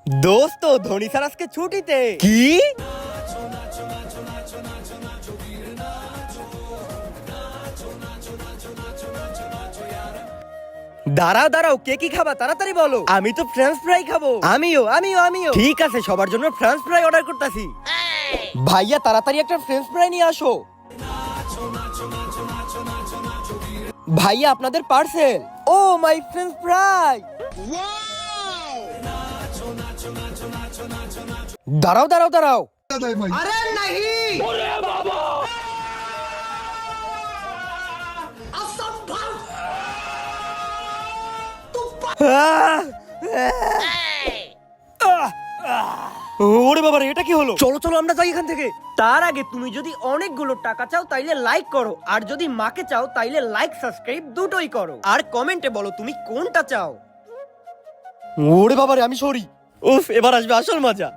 দোস্ত ধোনি স্যার আজকে ছুটিতে। কি? দাঁড়াও দাঁড়াও, কে কি খাবা তাড়াতাড়ি বলো। আমি তো ফ্রেঞ্চ ফ্রাই খাবো। আমিও। ঠিক আছে, সবার জন্য ফ্রেঞ্চ ফ্রাই অর্ডার করতেছি। ভাইয়া তাড়াতাড়ি একটা ফ্রেঞ্চ ফ্রাই নিয়ে আসো। ভাইয়া আপনাদের পার্সেল। ও মাই ফ্রেঞ্চ ফ্রাই। দাঁড়াও দাঁড়াও দাঁড়াও। अरे नहीं ওরে বাবা রে, এটা কি হলো? চলো চলো আমরা যাই এখান থেকে। তার আগে তুমি যদি অনেকগুলো টাকা চাও তাইলে লাইক করো, আর যদি মাকে চাও তাইলে লাইক সাবস্ক্রাইব দুটোই করো, আর কমেন্টে বলো তুমি কোনটা চাও। ওরে বাবা রে, আমি সরি। উফ, এবার আসবে আসল মজা।